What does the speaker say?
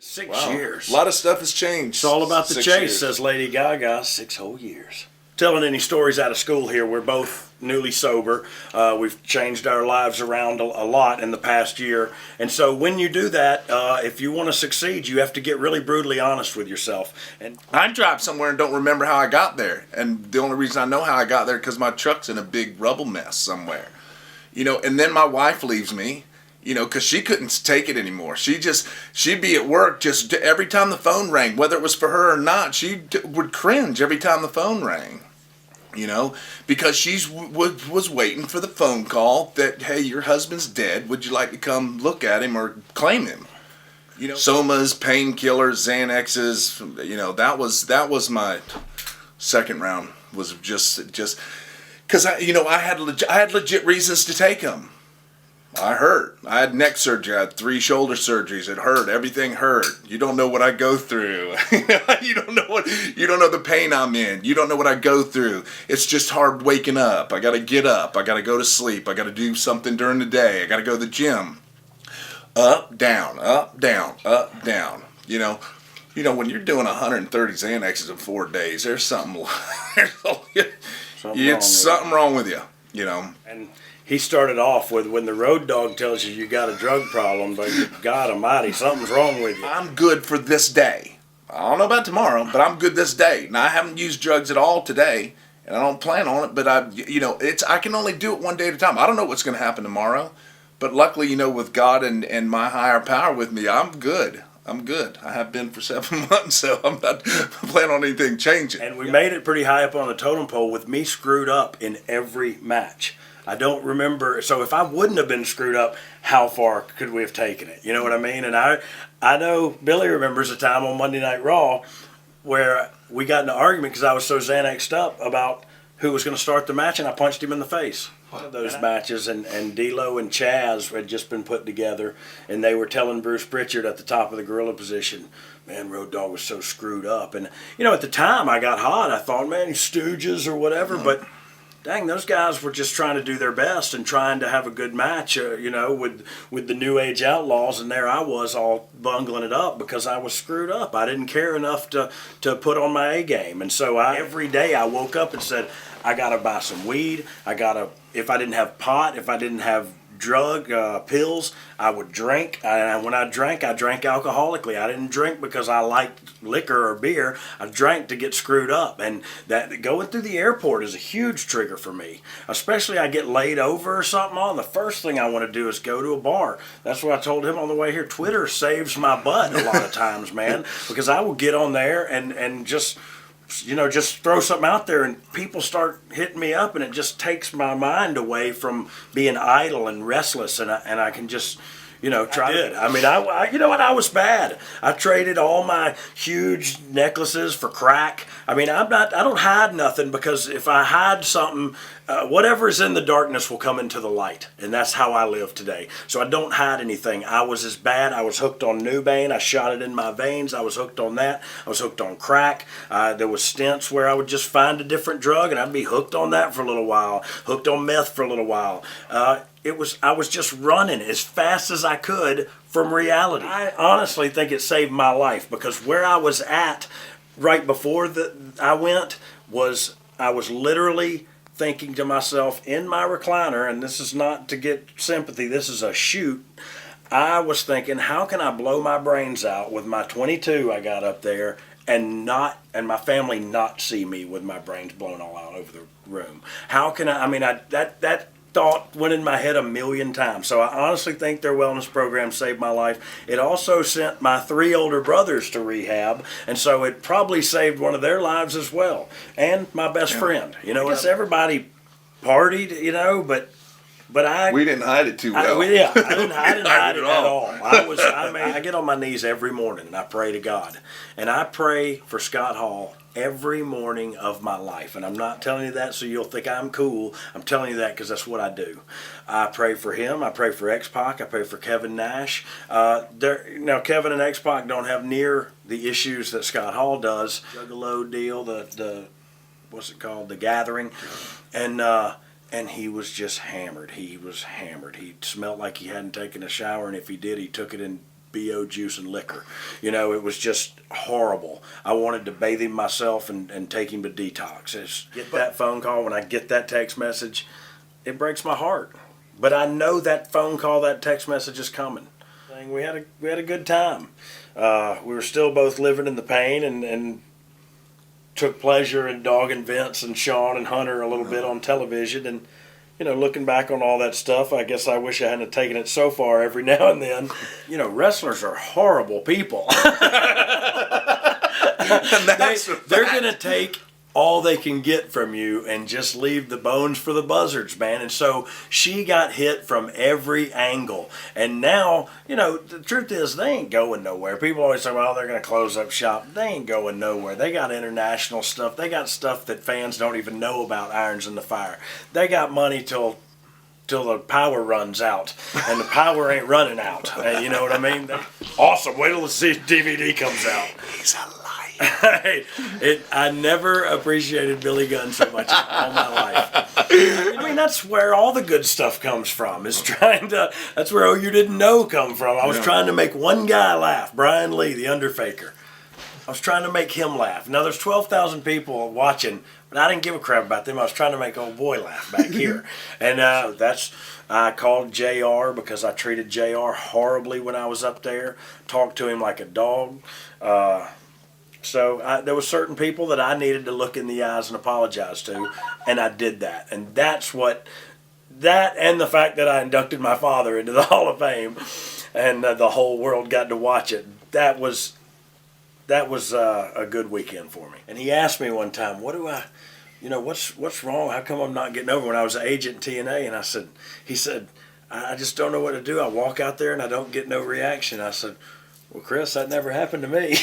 6 years. A lot of stuff has changed. It's all about the 6 chase, years. says Lady Gaga. 6 whole years. Telling any stories out of school here. We're both newly sober. We've changed our lives around a lot in the past year. And so when you do that, if you want to succeed, you have to get really brutally honest with yourself. And I drive somewhere and don't remember how I got there. And the only reason I know how I got there because my truck's in a big rubble mess somewhere. And then my wife leaves me, because she couldn't take it anymore. She'd be at work just every time the phone rang, whether it was for her or not, she would cringe every time the phone rang, because she was waiting for the phone call that, hey, your husband's dead. Would you like to come look at him or claim him? Somas, painkillers, Xanaxes, that was my second round, was just because I had legit reasons to take them. I hurt. I had neck surgery. I had 3 shoulder surgeries. It hurt. Everything hurt. You don't know what I go through. You don't know the pain I'm in. You don't know what I go through. It's just hard waking up. I got to get up. I got to go to sleep. I got to do something during the day. I got to go to the gym. Up, down, up, down, up, down. When you're doing 130 Xanaxes in 4 days, there's something wrong with you. And he started off with, when the road dog tells you got a drug problem, but God almighty, something's wrong with you. I'm good for this day. I don't know about tomorrow, but I'm good this day. Now, I haven't used drugs at all today, and I don't plan on it, but I can only do it one day at a time. I don't know what's going to happen tomorrow, but luckily, with God and my higher power with me, I'm good. I'm good. I have been for 7 months, so I'm not planning on anything changing. And we made it pretty high up on the totem pole with me screwed up in every match. I don't remember. So if I wouldn't have been screwed up, how far could we have taken it? You know what I mean? And I know Billy remembers a time on Monday Night Raw where we got in an argument because I was so Xanaxed up about who was going to start the match, and I punched him in the face. One of those matches, and D'Lo and Chaz had just been put together, and they were telling Bruce Pritchard at the top of the gorilla position, man, Road Dogg was so screwed up. And, at the time I got hot. I thought, man, he's stooges or whatever, but dang, those guys were just trying to do their best and trying to have a good match, with the New Age Outlaws, and there I was all bungling it up because I was screwed up. I didn't care enough to put on my A game. And so every day I woke up and said, I got to buy some weed. If I didn't have pot, if I didn't have drug pills, I would drink. And when I drank alcoholically. I didn't drink because I liked liquor or beer. I drank to get screwed up, and that going through the airport is a huge trigger for me. Especially I get laid over or something on. The first thing I want to do is go to a bar. That's what I told him on the way here. Twitter saves my butt a lot of times, man, because I will get on there and just throw something out there and people start hitting me up, and it just takes my mind away from being idle and restless, and I can just, try it. I mean, I was bad. I traded all my huge necklaces for crack. I mean, I don't hide nothing, because if I hide something, whatever is in the darkness will come into the light, and that's how I live today. So I don't hide anything. I was as bad. I was hooked on Nubane. I shot it in my veins. I was hooked on that. I was hooked on crack. There was stints where I would just find a different drug, and I'd be hooked on that for a little while, hooked on meth for a little while. I was just running as fast as I could from reality. I honestly think it saved my life, because where I was at right before I went was I was literally thinking to myself in my recliner, and this is not to get sympathy, this is a shoot. I was thinking, how can I blow my brains out with my 22 I got up there and my family not see me with my brains blown all out over the room? How can that thought went in my head 1,000,000 times. So I honestly think their wellness program saved my life. It also sent my 3 older brothers to rehab, and so it probably saved one of their lives as well. And my best friend. I guess everybody partied, but we didn't hide it too well. I didn't hide it at all. I get on my knees every morning and I pray to God, and I pray for Scott Hall every morning of my life. And I'm not telling you that so you'll think I'm cool. I'm telling you that because that's what I do. I pray for him. I pray for X-Pac. I pray for Kevin Nash. Now, Kevin and X-Pac don't have near the issues that Scott Hall does. Juggalo deal, the what's it called? The Gathering. And he was just hammered. He was hammered. He smelled like he hadn't taken a shower, and if he did, he took it in BO juice and liquor. You know, it was just horrible. I wanted to bathe him myself and take him to detox. Get that phone call, when I get that text message, it breaks my heart. But I know that phone call, that text message is coming. We had a good time. We were still both living in the pain and took pleasure in dogging Vince and Sean and Hunter a little bit on television. And, you know, looking back on all that stuff, I guess I wish I hadn't taken it so far every now and then. You know, wrestlers are horrible people. They're going to take all they can get from you and just leave the bones for the buzzards, man. And so she got hit from every angle. And now, you know, the truth is they ain't going nowhere. People always say, well, they're going to close up shop. They ain't going nowhere. They got international stuff. They got stuff that fans don't even know about, irons in the fire. They got money till the power runs out, and the power ain't running out. You know what I mean? Awesome. Wait till the DVD comes out. He's a liar. I never appreciated Billy Gunn so much in all my life. I mean, that's where all the good stuff comes from. That's where Oh You Didn't Know come from. I was trying to make one guy laugh, Brian Lee, the Underfaker. I was trying to make him laugh. Now there's 12,000 people watching, but I didn't give a crap about them. I was trying to make old boy laugh back here. And I called JR because I treated JR horribly when I was up there. Talked to him like a dog. So there were certain people that I needed to look in the eyes and apologize to, and I did that. And that and the fact that I inducted my father into the Hall of Fame, and the whole world got to watch it. That was a good weekend for me. And he asked me one time, what's wrong? How come I'm not getting over? When I was an agent in TNA, and he said, I just don't know what to do. I walk out there and I don't get no reaction. I said, well, Chris, that never happened to me.